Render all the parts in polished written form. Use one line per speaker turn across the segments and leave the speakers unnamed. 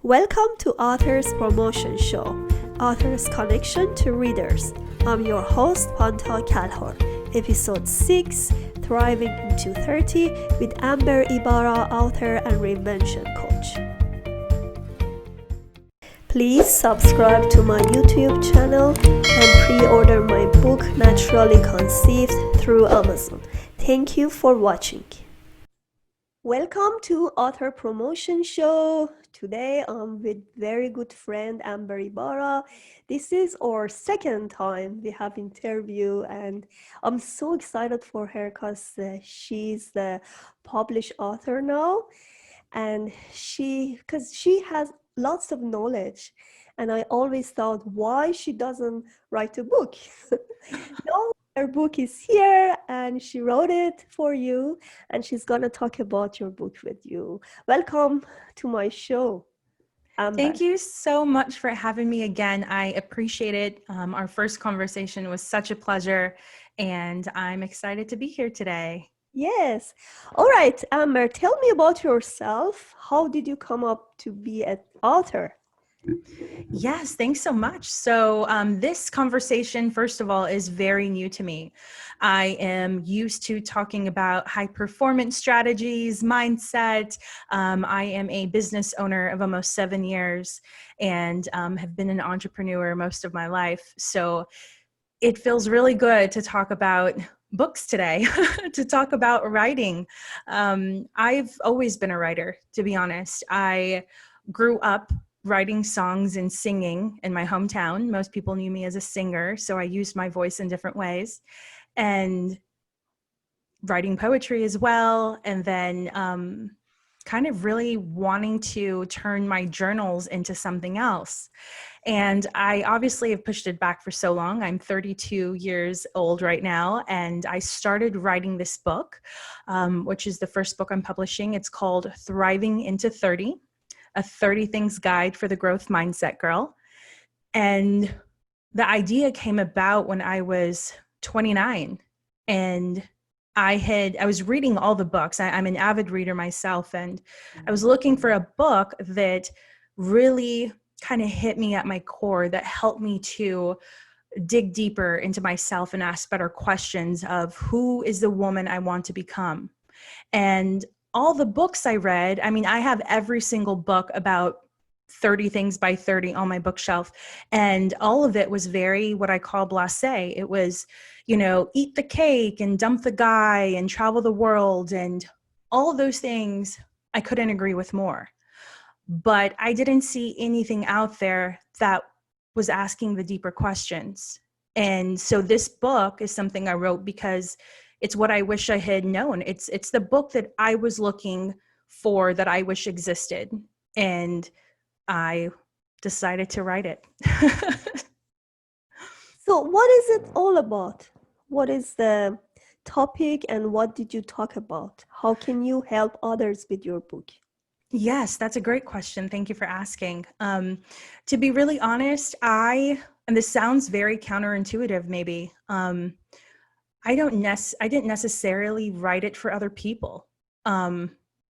Welcome to Authors Promotion Show, Authors Connection to Readers. I'm your host, Pantea Kalhor. Episode 6, Thriving into 30 with Ybarra, author and reinvention coach. Please subscribe to my YouTube channel and pre-order my book Naturally Conceived through Amazon. Thank you for watching. Welcome to Author Promotion Show. Today I'm with very good friend Ybarra. This is our second time we have interview, and I'm so excited for her because she's the published author now, and because she has lots of knowledge, and I always thought why she doesn't write a book. No, her book is here and she wrote it for you, and she's gonna talk about your book with you. Welcome to my show, Amber.
Thank you so much for having me again. I appreciate it. Our first conversation was such a pleasure, and I'm excited to be here today.
Yes. All right, Amber, tell me about yourself. How did you come up to be an author?
Yes, thanks so much. So this conversation, first of all, is very new to me. I am used to talking about high performance strategies, mindset. I am a business owner of almost 7 years and have been an entrepreneur most of my life. So it feels really good to talk about books today, to talk about writing. I've always been a writer, to be honest. I grew up writing songs and singing in my hometown. Most people knew me as a singer, so I used my voice in different ways, and writing poetry as well. And then kind of really wanting to turn my journals into something else. And I obviously have pushed it back for so long. I'm 32 years old right now, and I started writing this book, which is the first book I'm publishing. It's called Thriving into 30. A 30 Things Guide for the Growth Mindset Girl. And the idea came about when I was 29, and I was reading all the books. I'm an avid reader myself, and I was looking for a book that really kind of hit me at my core, that helped me to dig deeper into myself and ask better questions of who is the woman I want to become. And all the books I read, I mean, I have every single book about 30 things by 30 on my bookshelf. And all of it was very what I call blasé. It was, eat the cake and dump the guy and travel the world. And all of those things I couldn't agree with more. But I didn't see anything out there that was asking the deeper questions. And so this book is something I wrote because it's what I wish I had known. It's the book that I was looking for, that I wish existed. And I decided to write it.
So what is it all about? What is the topic and what did you talk about? How can you help others with your book?
Yes, that's a great question. Thank you for asking. To be really honest, and this sounds very counterintuitive maybe, I didn't necessarily write it for other people.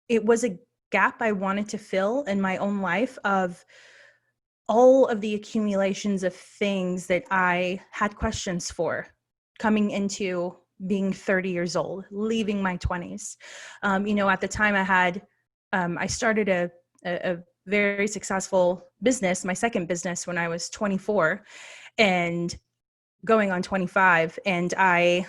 It was a gap I wanted to fill in my own life of all of the accumulations of things that I had questions for coming into being 30 years old, leaving my 20s. At the time I started a very successful business, my second business, when I was 24 and going on 25. And I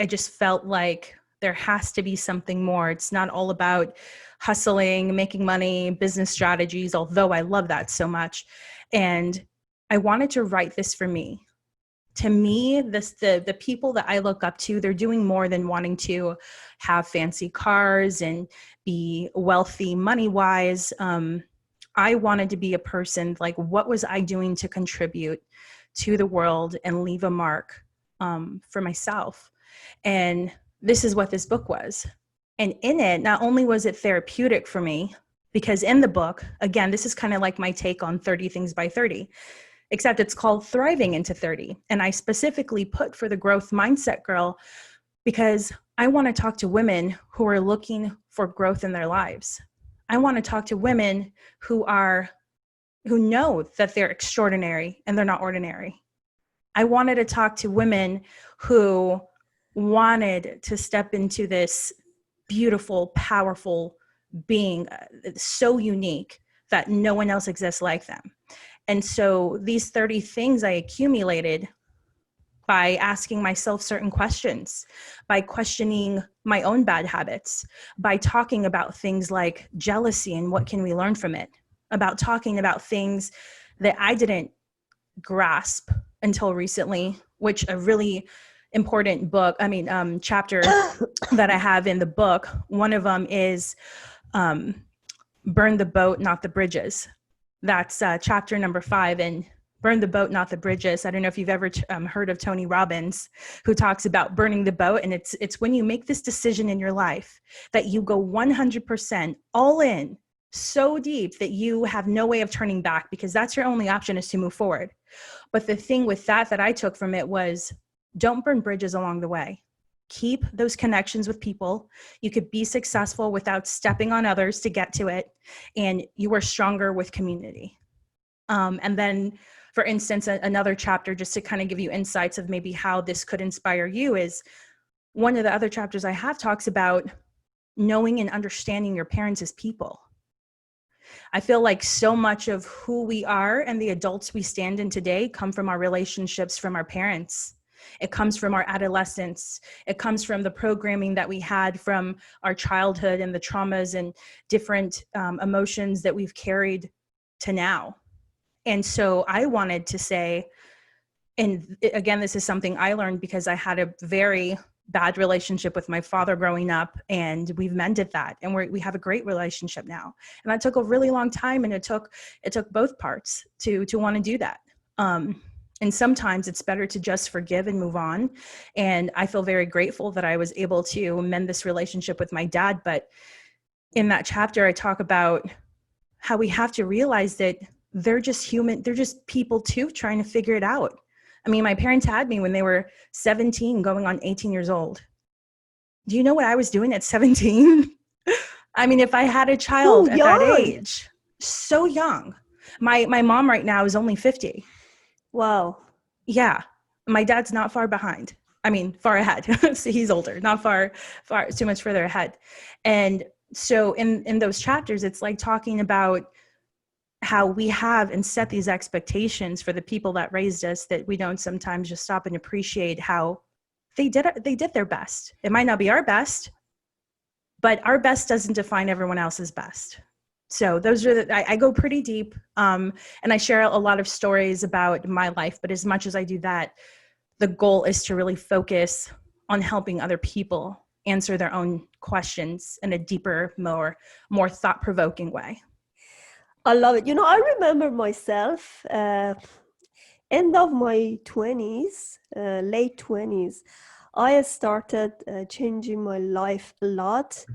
just felt like there has to be something more. It's not all about hustling, making money, business strategies, although I love that so much. And I wanted to write this for me. To me, the people that I look up to, they're doing more than wanting to have fancy cars and be wealthy money-wise. I wanted to be a person, like, what was I doing to contribute to the world and leave a mark for myself? And this is what this book was. And in it, not only was it therapeutic for me, because in the book, again, this is kind of like my take on 30 Things by 30, except it's called Thriving into 30. And I specifically put for the Growth Mindset Girl because I want to talk to women who are looking for growth in their lives. I want to talk to women who know that they're extraordinary and they're not ordinary. I wanted to talk to women who wanted to step into this beautiful, powerful being, so unique that no one else exists like them. And so these 30 things I accumulated by asking myself certain questions, by questioning my own bad habits, by talking about things like jealousy and what can we learn from it, about talking about things that I didn't grasp until recently, which a really important chapter that I have in the book, one of them is burn the boat, not the bridges. That's chapter number 5, and burn the boat, not the bridges. I don't know if you've ever heard of Tony Robbins, who talks about burning the boat. And it's when you make this decision in your life that you go 100% all in, so deep that you have no way of turning back, because that's your only option, is to move forward. But the thing with that I took from it was, don't burn bridges along the way. Keep those connections with people. You could be successful without stepping on others to get to it. And you are stronger with community. And then, for instance, another chapter, just to kind of give you insights of maybe how this could inspire you, is one of the other chapters I have talks about knowing and understanding your parents as people. I feel like so much of who we are and the adults we stand in today come from our relationships from our parents. It comes from our adolescence. It comes from the programming that we had from our childhood and the traumas and different emotions that we've carried to now. And so I wanted to say, and again, this is something I learned because I had a very bad relationship with my father growing up, and we've mended that, and we have a great relationship now. And that took a really long time, and it took both parts to want to do that. And sometimes it's better to just forgive and move on. And I feel very grateful that I was able to mend this relationship with my dad. But in that chapter, I talk about how we have to realize that they're just human. They're just people too, trying to figure it out. I mean, my parents had me when they were 17, going on 18 years old. Do you know what I was doing at 17? I mean, if I had a child at that age, so young. My mom right now is only 50.
Wow.
Yeah. My dad's not far behind. I mean, far ahead. So he's older, not far, too much further ahead. And so in those chapters, it's like talking about how we have and set these expectations for the people that raised us, that we don't sometimes just stop and appreciate how they did their best. It might not be our best, but our best doesn't define everyone else's best. So those are I go pretty deep, and I share a lot of stories about my life. But as much as I do that, the goal is to really focus on helping other people answer their own questions in a deeper, more thought-provoking way.
I love it. I remember myself, end of my 20s, late 20s, I started changing my life a lot.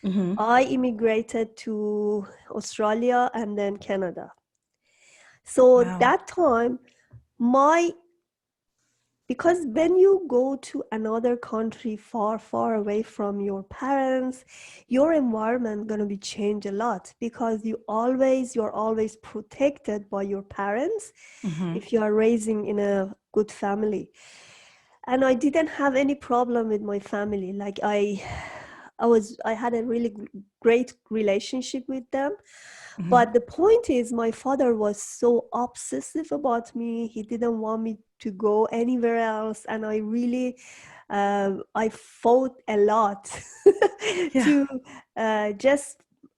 Mm-hmm. I immigrated to Australia and then Canada. So wow. That time, because when you go to another country far, far away from your parents, your environment going to be changed a lot, because you're always protected by your parents. Mm-hmm. If you are raising in a good family. And I didn't have any problem with my family. Like I had a really great relationship with them. Mm-hmm. But the point is, my father was so obsessive about me. He didn't want me to go anywhere else. And I really, I fought a lot to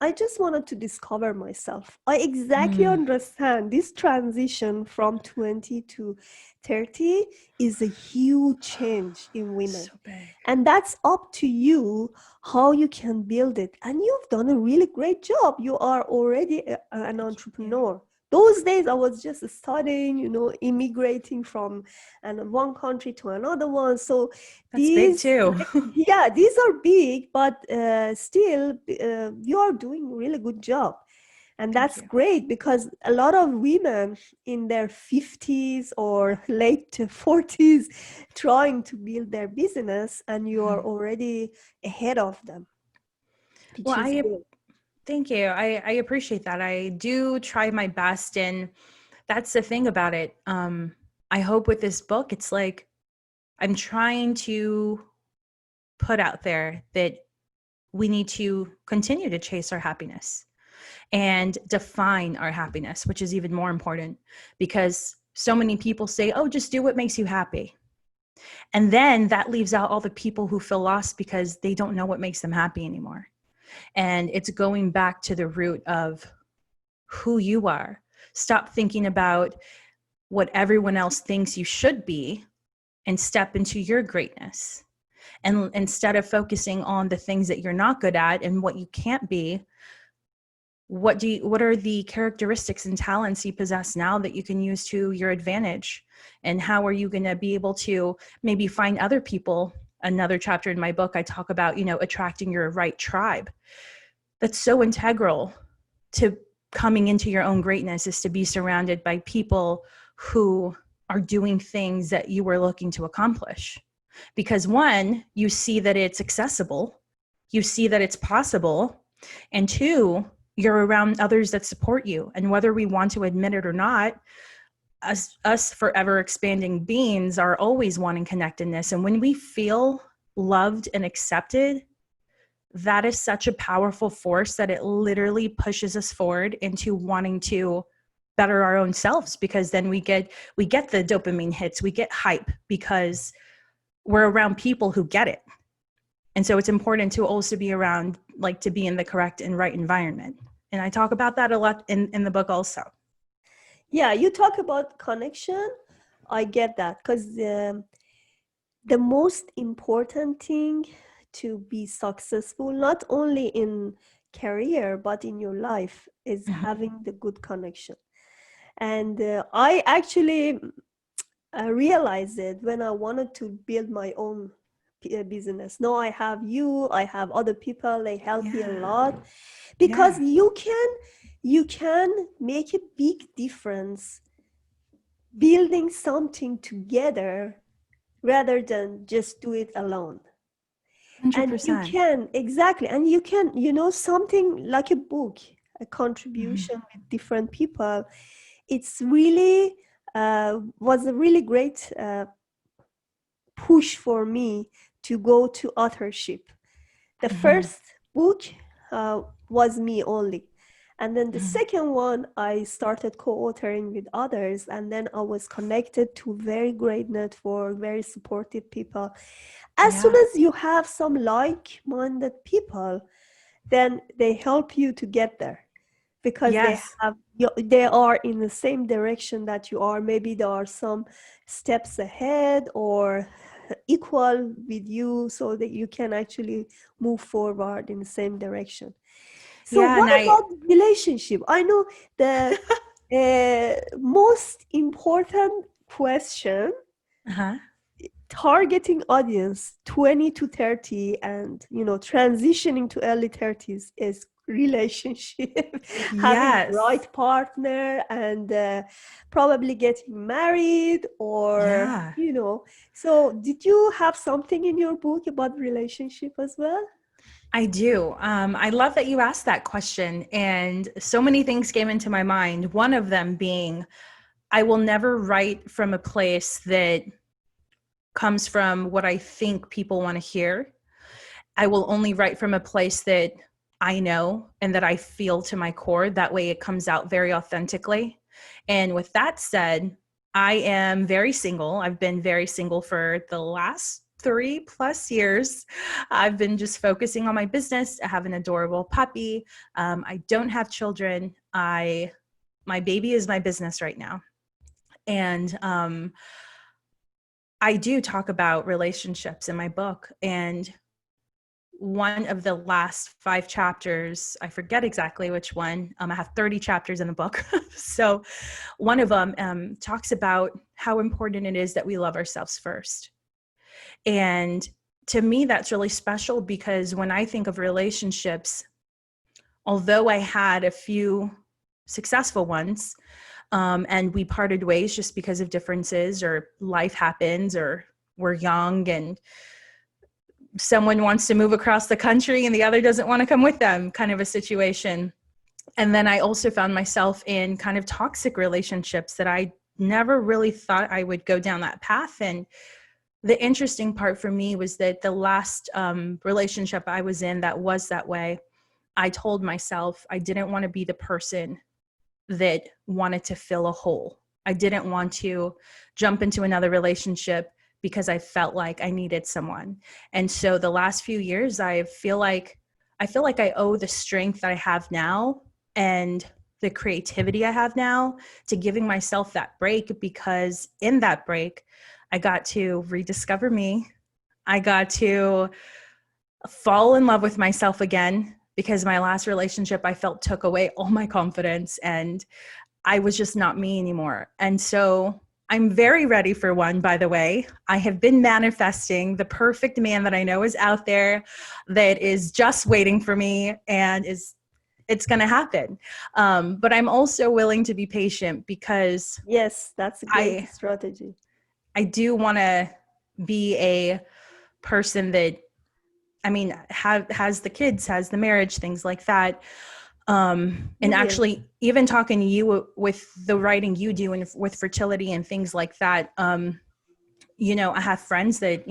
I just wanted to discover myself. I exactly understand this transition from 20 to 30 is a huge change in women. So big. And that's up to you how you can build it. And you've done a really great job. You are already an entrepreneur. Those days I was just studying, immigrating from one country to another one. So
that's big too.
Yeah, these are big, but still you are doing a really good job. And that's great, because a lot of women in their 50s or late 40s trying to build their business, and you are already ahead of them.
Well, Thank you. I appreciate that. I do try my best. And that's the thing about it. I hope with this book, it's like I'm trying to put out there that we need to continue to chase our happiness and define our happiness, which is even more important because so many people say, oh, just do what makes you happy. And then that leaves out all the people who feel lost because they don't know what makes them happy anymore. And it's going back to the root of who you are. Stop thinking about what everyone else thinks you should be and step into your greatness. And instead of focusing on the things that you're not good at and what you can't be, what are the characteristics and talents you possess now that you can use to your advantage? And how are you going to be able to maybe find other people? Another chapter in my book, I talk about, attracting your right tribe. That's so integral to coming into your own greatness, is to be surrounded by people who are doing things that you were looking to accomplish. Because one, you see that it's accessible, you see that it's possible, and two, you're around others that support you. And whether we want to admit it or not, us forever expanding beings are always wanting connectedness. And when we feel loved and accepted, that is such a powerful force that it literally pushes us forward into wanting to better our own selves, because then we get the dopamine hits, we get hype because we're around people who get it. And so it's important to also be around, like, to be in the correct and right environment. And I talk about that a lot in the book also.
Yeah, you talk about connection. I get that, because the most important thing to be successful, not only in career, but in your life, is having the good connection. And I actually realized it when I wanted to build my own business. Now I have you, I have other people, they help me a lot, because you can make a big difference building something together rather than just do it alone.
100%.
And you can, exactly, and you can, something like a book, a contribution with different people. It's really was a really great push for me to go to authorship. The first book was me only. And then the second one, I started co-authoring with others. And then I was connected to very great network, very supportive people. As soon as you have some like-minded people, then they help you to get there, because they are in the same direction that you are. Maybe there are some steps ahead or equal with you, so that you can actually move forward in the same direction. So what about relationship? I know the most important question, targeting audience 20 to 30 and transitioning to early 30s, is relationship. Having the right partner and probably getting married, or so did you have something in your book about relationship as well?
I do. I love that you asked that question, and so many things came into my mind. One of them being, I will never write from a place that comes from what I think people want to hear. I will only write from a place that I know and that I feel to my core. That way it comes out very authentically. And with that said, I am very single. I've been very single for the last 3+ years. I've been just focusing on my business. I have an adorable puppy. I don't have children. My baby is my business right now. And I do talk about relationships in my book. And one of the last 5 chapters, I forget exactly which one. I have 30 chapters in the book. So one of them talks about how important it is that we love ourselves first. And to me, that's really special, because when I think of relationships, although I had a few successful ones, and we parted ways just because of differences, or life happens, or we're young and someone wants to move across the country and the other doesn't want to come with them, kind of a situation. And then I also found myself in kind of toxic relationships that I never really thought I would go down that path. And the interesting part for me was that the last relationship I was in that was that way, I told myself I didn't want to be the person that wanted to fill a hole. I didn't want to jump into another relationship because I felt like I needed someone. And so the last few years, I feel like I owe the strength that I have now and the creativity I have now to giving myself that break, because in that break, I got to rediscover me. I got to fall in love with myself again, because my last relationship I felt took away all my confidence and I was just not me anymore. And so I'm very ready for one, by the way. I have been manifesting the perfect man that I know is out there, that is just waiting for me, and it's going to happen. But I'm also willing to be patient, because
Yes, that's a great
I
strategy.
I do want to be a person that, I mean, has the kids, has the marriage, things like that. And
Brilliant.
actually, even talking to you with the writing you do and with fertility and things like that, I have friends that,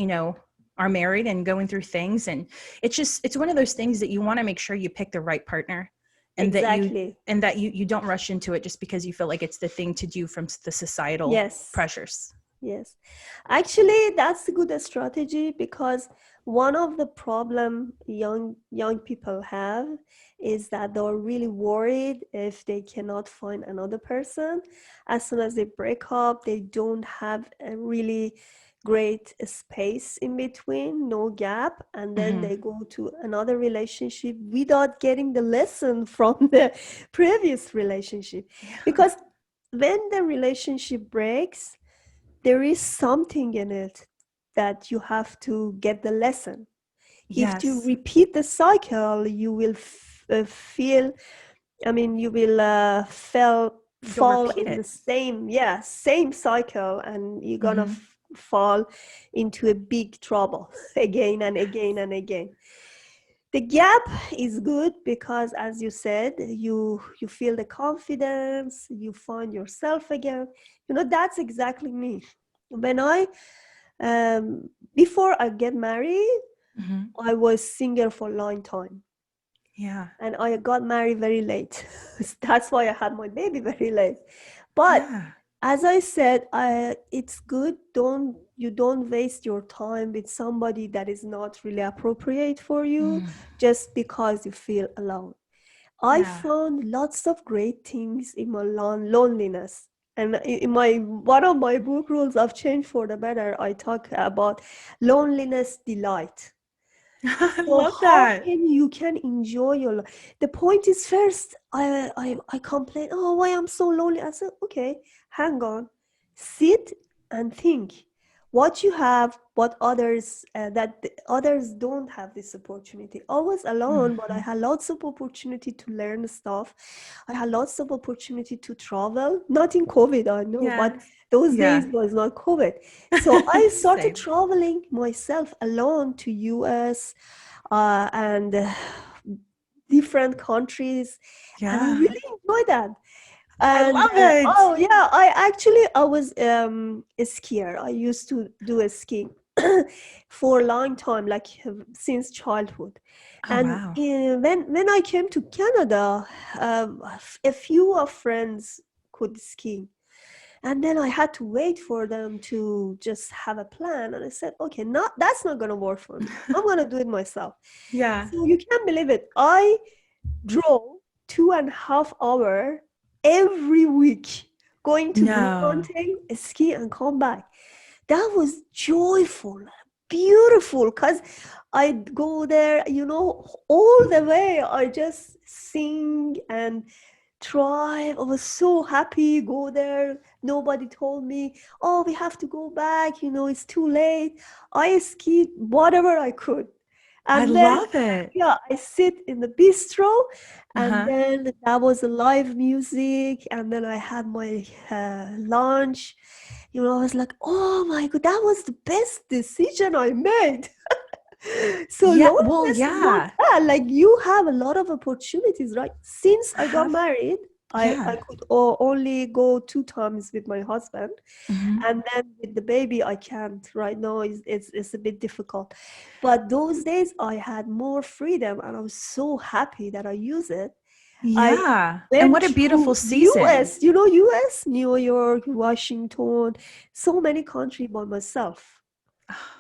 are married and going through things. And it's one of those things that you want to make sure you pick the right partner, and
Exactly.
that you don't rush into it just because you feel like it's the thing to do from the societal
Yes.
pressures.
Yes, actually, that's a good strategy, because one of the problem young people have is that they're really worried if they cannot find another person. As soon as they break up, they don't have a really great space in between, no gap, and then
Mm-hmm.
they go to another relationship without getting the lesson from the previous relationship.
Yeah.
Because when the relationship breaks, there is something in it that you have to get the lesson. If you
Yes.
repeat the cycle, you will feel, I mean, you will
You'll
fall
repeat
in the
it.
same cycle, and you're gonna
Mm-hmm.
fall into a big trouble again and again and again. The gap is good because, as you said, you feel the confidence, you find yourself again. That's exactly me. When I before I get married,
Mm-hmm.
I was single for a long time,
Yeah.
and I got married very late. That's why I had my baby very late. But
Yeah.
as I said, it's good. Don't waste your time with somebody that is not really appropriate for you,
Mm.
just because you feel alone. I
Yeah.
found lots of great things in my loneliness. And in my one of my book rules of change for the better, I talk about loneliness delight.
I
So
love
how
that.
can you can enjoy your life? The point is, first I complain, oh, why I'm so lonely. I said, okay, hang on, sit and think what you have, what others that the others don't have this opportunity. I was alone, but I
Mm-hmm.
had lots of opportunity to learn stuff. I had lots of opportunity to travel. Not in COVID, I know, but
Yes.
those days
Yeah.
was not COVID. So I started
Same.
traveling myself alone to US and different countries, and I
Yeah.
really enjoy that.
I
And
love it.
oh yeah, I was a skier. I used to do a skiing for a long time, like since childhood.
Oh,
And
wow.
when I came to Canada, a few of friends could ski, and then I had to wait for them to just have a plan. And I said, okay, that's not going to work for me. I'm going to do it myself.
Yeah.
So you can't believe it. I drove 2.5 hours every week going to Blue
No.
Mountain, ski, and come back. That was joyful, beautiful, because I'd go there, all the way. I just sing and drive. I was so happy, go there. Nobody told me, oh, we have to go back, it's too late. I skied whatever I could.
I
And then,
love it.
yeah, I sit in the bistro, and
Uh-huh.
then that was a live music, and then I had my lunch. I was like, oh my God, that was the best decision I made. So
Yeah. Well,
loneliness is not
yeah.
bad. Like you have a lot of opportunities, right? Since
I
I got
have.
married, I
Yeah.
could only go 2 times with my husband,
Mhm.
and then with the baby I can't. Right now it's a bit difficult. But those days I had more freedom and I was so happy that I use it. I
Yeah. And what
went
a beautiful
through
season.
US, you know, US, New York, Washington, so many countries by myself.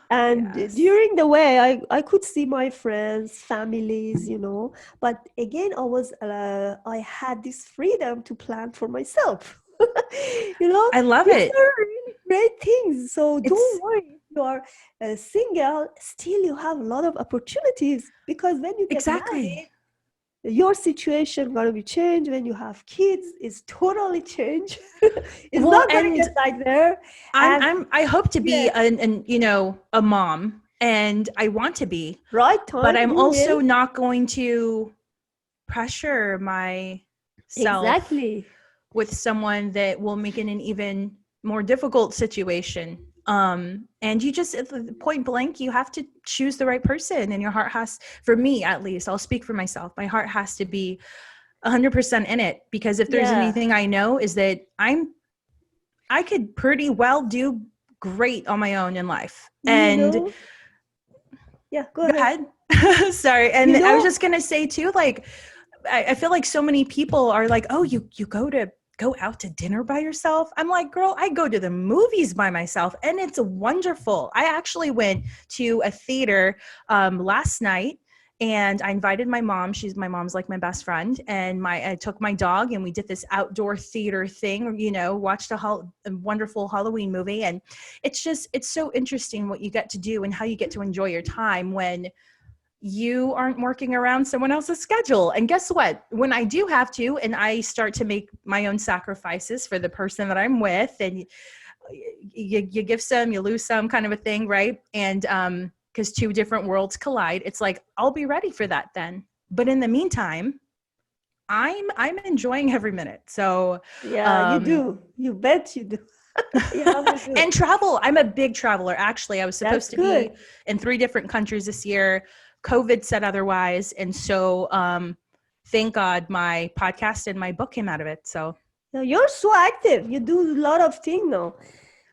And
Yes.
during the way, I could see my friends, families, you know. But again, I had this freedom to plan for myself. You know,
I love
these
it.
are really great things. So
It's
don't worry if you are single, still you have a lot of opportunities because when you get
exactly.
married, your situation gonna be changed. When you have kids, it's totally changed. It's
Well,
not gonna
and
get like there. And
I hope to
yeah,
be a mom, and I want to be,
right
but
time,
I'm
you will.
also not going to pressure myself
Exactly.
with someone that will make it an even more difficult situation. And you just point blank, you have to choose the right person, and your heart has, for me at least, I'll speak for myself, my heart has to be 100% in it, because if there's
Yeah.
anything I know is that I could pretty well do great on my own in life.
You
And
know, yeah, go
go
ahead.
ahead. Sorry. And
You
I was
know,
just gonna say too, like I feel like so many people are like, oh, you go out to dinner by yourself. I'm like, girl, I go to the movies by myself, and it's wonderful. I actually went to a theater last night, and I invited my mom. My mom's like my best friend, and I took my dog, and we did this outdoor theater thing. Watched a wonderful Halloween movie, and it's so interesting what you get to do and how you get to enjoy your time when you aren't working around someone else's schedule. And guess what? When I do have to, and I start to make my own sacrifices for the person that I'm with, and you give some, you lose some, kind of a thing, right? And because two different worlds collide, it's like I'll be ready for that then. But in the meantime, I'm enjoying every minute. So
yeah, you
um
do. You bet you do. You have to do.
and travel. I'm a big traveler. Actually, I was supposed
That's
to be
good.
in 3 different countries this year. COVID said otherwise. And so thank God my podcast and my book came out of it. So
Now, you're so active. You do a lot of things now.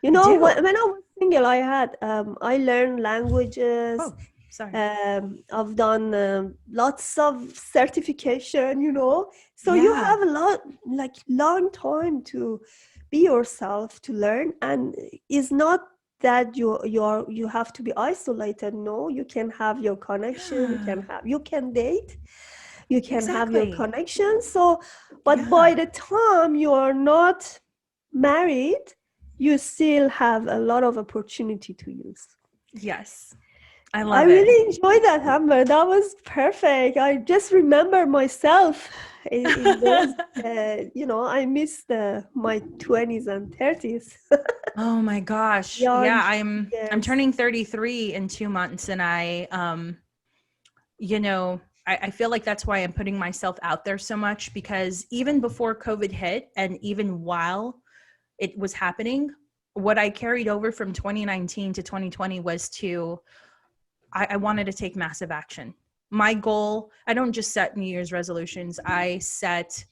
You
I
know,
do.
when I was single, I learned languages.
Oh, sorry.
I've done lots of certification, you know. So you
Yeah.
have a lot, like long time to be yourself, to learn, and it's not that you have to be isolated. No, you can have your connection.
Yeah.
You can date. You can have your
Exactly.
connection. So, but
Yeah.
by the time you are not married, you still have a lot of opportunity to use.
Yes. I
I
love it.
really enjoyed that, Amber. That was perfect. I just remember myself in those, I miss my 20s and 30s.
Oh my gosh.
Young
Yeah, I'm
years.
turning 33 in 2 months, and you know, I feel like that's why I'm putting myself out there so much, because even before COVID hit and even while it was happening, what I carried over from 2019 to 2020 was I wanted to take massive action. My goal, I don't just set New Year's resolutions, I set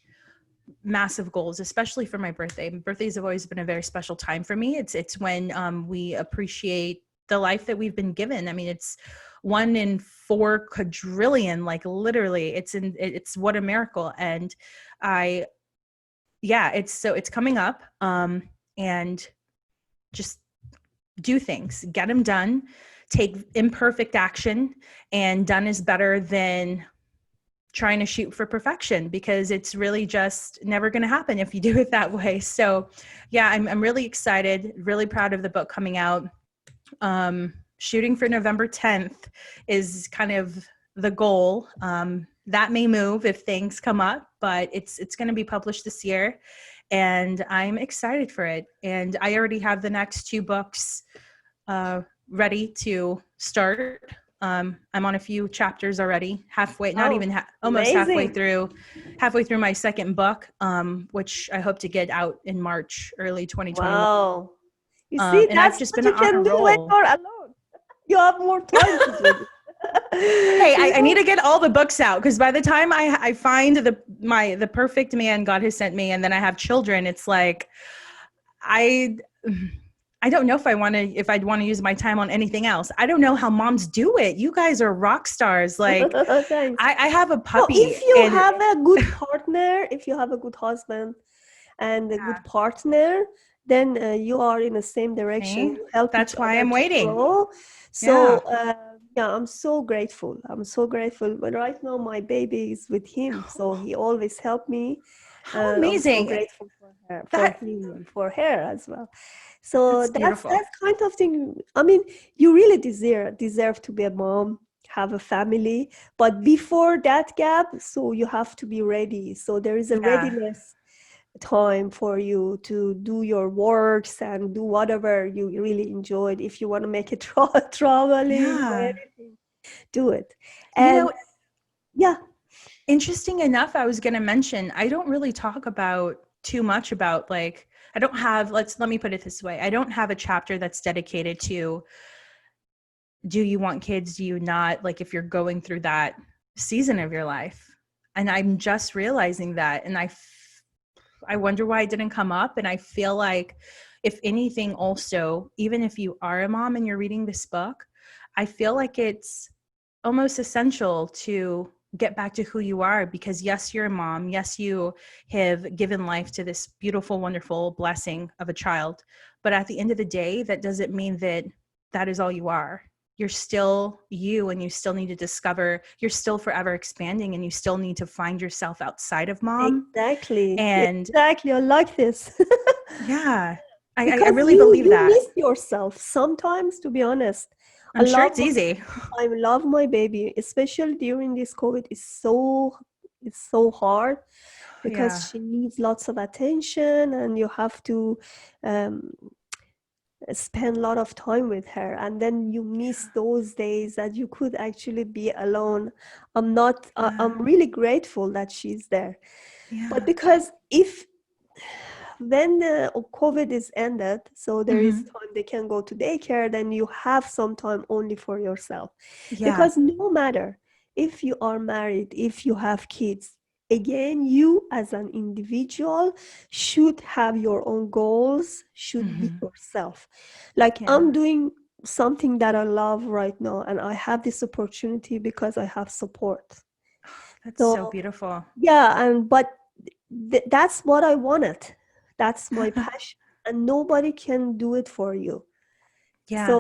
massive goals, especially for my birthday. Birthdays have always been a very special time for me. It's when we appreciate the life that we've been given. I mean, it's 1 in 4 quadrillion, like literally. It's what a miracle. And I yeah, it's coming up, and just do things, get them done, take imperfect action, and done is better than trying to shoot for perfection, because it's really just never going to happen if you do it that way. So yeah, I'm really excited, really proud of the book coming out. Shooting for November 10th is kind of the goal. That may move if things come up, but it's going to be published this year, and I'm excited for it. And I already have the next 2 books ready to start. I'm on a few chapters already, halfway, not
Oh,
even almost
amazing.
halfway through my second book, which I hope to get out in March, early 2021.
Wow. You see,
And I've
that's
just
what
been
you
on a
can do when
roll.
you're alone. You have more time to do this.
Hey, I need to get all the books out, because by the time I find the perfect man God has sent me, and then I have children, it's like I I don't know if I'd want to use my time on anything else. I don't know how moms do it. You guys are rock stars. Like
Thanks.
I have a
No,
puppy
if you
and
have a good partner, if you have a good husband and a good partner, then you are in the same direction.
see,
You help each
that's why
other
I'm
to
waiting.
grow. So,
Yeah.
yeah, I'm so grateful. I'm so grateful. But right now, my baby is with him, so he always helped me,
How
and I'm so
amazing.
grateful for her, for
That
him, and for her as well. So
that's
that's
beautiful.
kind of thing. I mean, you really deserve to be a mom, have a family, but before that gap, so you have to be ready. So there is a
Yeah.
readiness time for you to do your works and do whatever you really enjoyed. If you want to make it traveling or
Yeah.
anything, do it.
You
And
know,
yeah,
interesting enough, I was going to mention, I don't really talk about too much about like, I don't have, let me put it this way. I don't have a chapter that's dedicated to, do you want kids? Do you not? Like if you're going through that season of your life. And I'm just realizing that. And I wonder why it didn't come up. And I feel like, if anything, also, even if you are a mom and you're reading this book, I feel like it's almost essential to get back to who you are, because yes, you're a mom. Yes, you have given life to this beautiful, wonderful blessing of a child. But at the end of the day, that doesn't mean that that is all you are. You're still you, and you still need to discover, you're still forever expanding, and you still need to find yourself outside of mom.
exactly.
And
Exactly. I like this.
yeah, I
Because
really
you
believe
you
that.
miss yourself sometimes, to be honest. I
I'm sure
love
it's easy.
I love my baby, especially during this COVID. It's so hard because
Yeah.
she needs lots of attention, and you have to um, spend a lot of time with her, and then you miss those days that you could actually be alone.
Yeah.
I'm really grateful that she's there, but
Yeah.
because if when the COVID is ended, so there is
Hmm.
time they can go to daycare, then you have some time only for yourself.
Yeah.
Because no matter if you are married, if you have kids, again, you as an individual should have your own goals, should be
Hmm.
yourself. Like
Yeah.
I'm doing something that I love right now, and I have this opportunity because I have support.
That's so
So
beautiful.
yeah, and but that's what I wanted. That's my passion, and nobody can do it for you.
Yeah.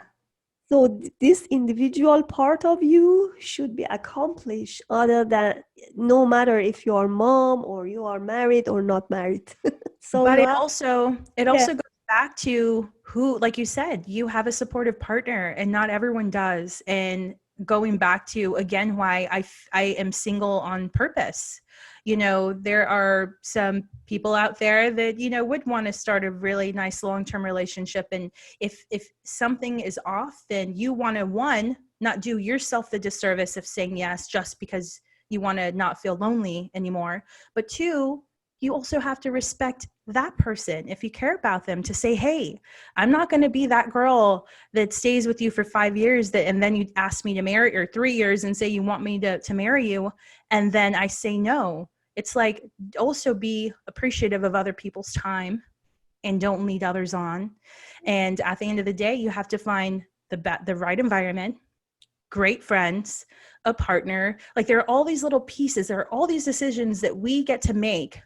So, this individual part of you should be accomplished, other than no matter if you are mom or you are married or not married. So
But
you
it
have,
also it
yeah,
also goes back to who, like you said, you have a supportive partner, and not everyone does. And going back to again why I am single on purpose. You know, there are some people out there that, you know, would want to start a really nice long-term relationship, and if something is off, then you want to, one, not do yourself the disservice of saying yes just because you want to not feel lonely anymore, but two, you also have to respect that person if you care about them, to say, hey, I'm not going to be that girl that stays with you for 5 years that, and then you ask me to marry, or 3 years and say you want me to marry you, and then I say no. It's like, also be appreciative of other people's time and don't lead others on. And at the end of the day, you have to find the right environment, great friends, a partner. Like there are all these little pieces, there are all these decisions that we get to make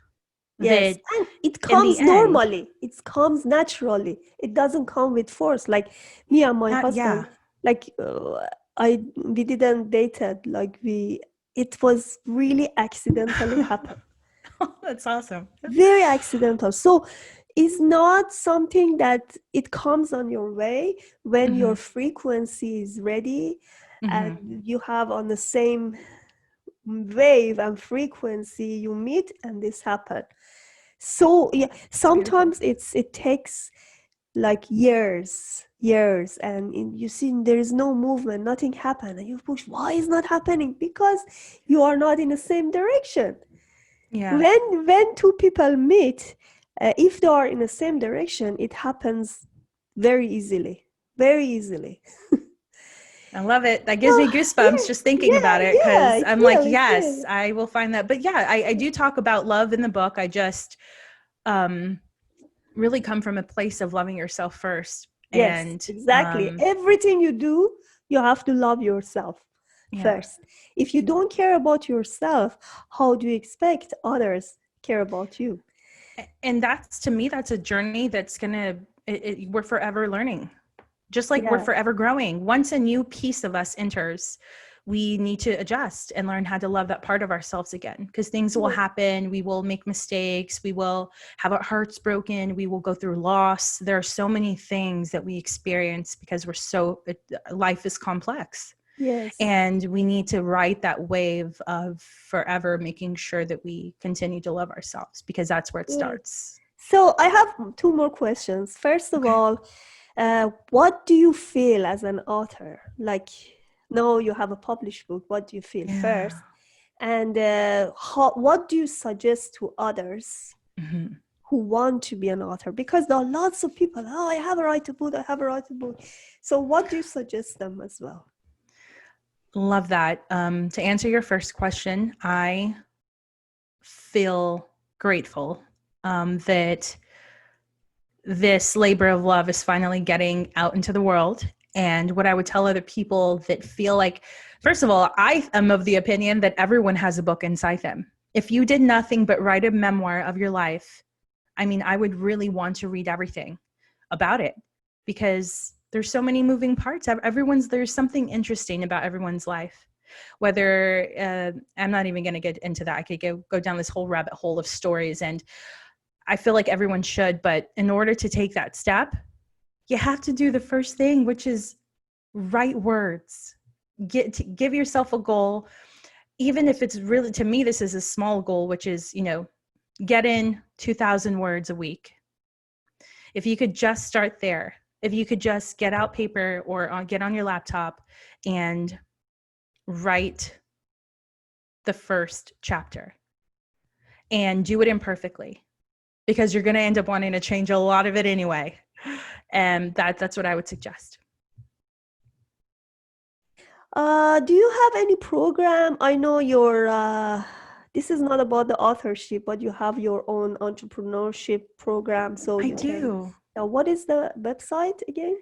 yes,
that
and it
in the
comes
end,
normally. It comes naturally. It doesn't come with force. Like me and my husband,
yeah.
like I we didn't dated. Like it was really accidentally happened.
That's awesome.
Very accidental. So it's not something that it comes on your way when
Hmm.
your frequency is ready
Hmm.
and you have on the same wave and frequency you meet, and this happen. So yeah,
It's beautiful.
sometimes it takes like years, and you see there is no movement, nothing happen, and you push, why is not happening? Because you are not in the same direction.
Yeah.
When two people meet, if they are in the same direction, it happens very easily, very easily.
I love it. That gives me
Oh,
goosebumps
yeah,
just thinking
yeah,
about it,
yeah,
because
it
I'm like,
will, it
yes,
will.
I will find that. But yeah, I do talk about love in the book. I just um, really come from a place of loving yourself first.
Yes,
And
exactly. Everything you do, you have to love yourself
yeah.
first. If you don't care about yourself, how do you expect others care about you?
And that's, to me, that's a journey that's gonna, we're forever learning, just like we're
Yeah,
forever growing. Once a new piece of us enters, we need to adjust and learn how to love that part of ourselves again, because things will
yeah,
happen. We will make mistakes. We will have our hearts broken. We will go through loss. There are so many things that we experience because life is complex.
yes.
And we need to ride that wave of forever making sure that we continue to love ourselves, because that's where it
Yes.
starts.
So I have two more questions. First of
Okay.
all, what do you feel as an author? Like now you have a published book, what do you feel
Yeah.
first? And what do you suggest to others
Mm-hmm.
who want to be an author? Because there are lots of people, oh, I have a right to book, I have a right to book. So what do you suggest them as well?
Love that. To answer your first question, I feel grateful that this labor of love is finally getting out into the world. And what I would tell other people that feel like, first of all, I am of the opinion that everyone has a book inside them. If you did nothing but write a memoir of your life, I mean, I would really want to read everything about it, because there's so many moving parts. There's something interesting about everyone's life. Whether I'm not even going to get into that. I could go down this whole rabbit hole of stories, and I feel like everyone should. But in order to take that step, you have to do the first thing, which is write words. Give yourself a goal, even if it's really, to me, this is a small goal, which is, get in 2,000 words a week. If you could just start there, if you could just get out paper or get on your laptop and write the first chapter, and do it imperfectly, because you're going to end up wanting to change a lot of it anyway. And that's what I would suggest.
Do you have any program? I know this is not about the authorship, but you have your own entrepreneurship program, so
I
you can.
do.
What is the website again?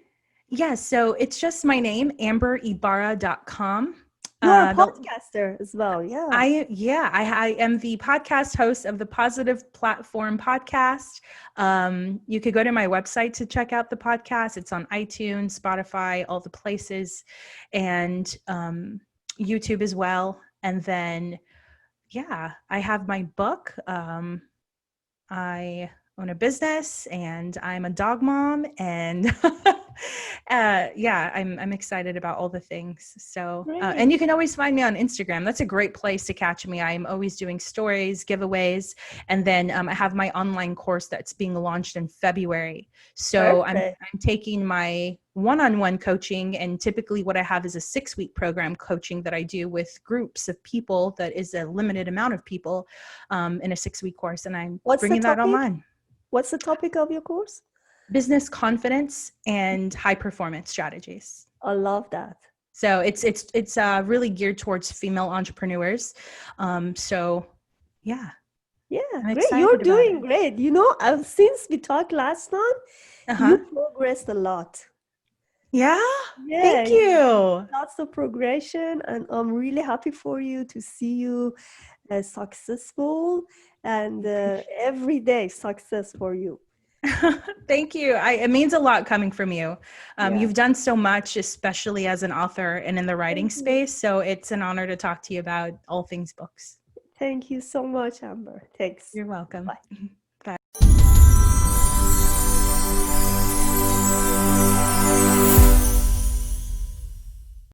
Yeah, so it's just my name, amberybarra.com.
You're a
The
podcaster as well, yeah.
I am the podcast host of the Positive Platform podcast. You could go to my website to check out the podcast. It's on iTunes, Spotify, all the places, and YouTube as well. And then, yeah, I have my book. I own a business, and I'm a dog mom, and yeah, I'm excited about all the things. So, and
Great.
you can always find me on Instagram. That's a great place to catch me. I'm always doing stories, giveaways, and then I have my online course that's being launched in February. So I'm
Perfect.
taking my one-on-one coaching, and typically what I have is a 6-week program coaching that I do with groups of people. That is a limited amount of people in a 6-week course, and I'm
What's the
bringing that
topic?
online.
What's the topic of your course?
Business confidence and high performance strategies.
I love that.
So it's really geared towards female entrepreneurs. So yeah,
Yeah,
I'm
great. You're
excited about
doing
it.
great. Since we talked last time, you
Uh-huh.
progressed a lot.
Yeah.
Yeah,
Thank you.
lots of progression, and I'm really happy for you to see you successful and every day success for you.
Thank you. It means a lot coming from you.
Yeah,
You've done so much, especially as an author and in the writing
thank you.
space. So it's an honor to talk to you about all things books.
Thank you so much, Amber. Thanks.
You're welcome.
Bye.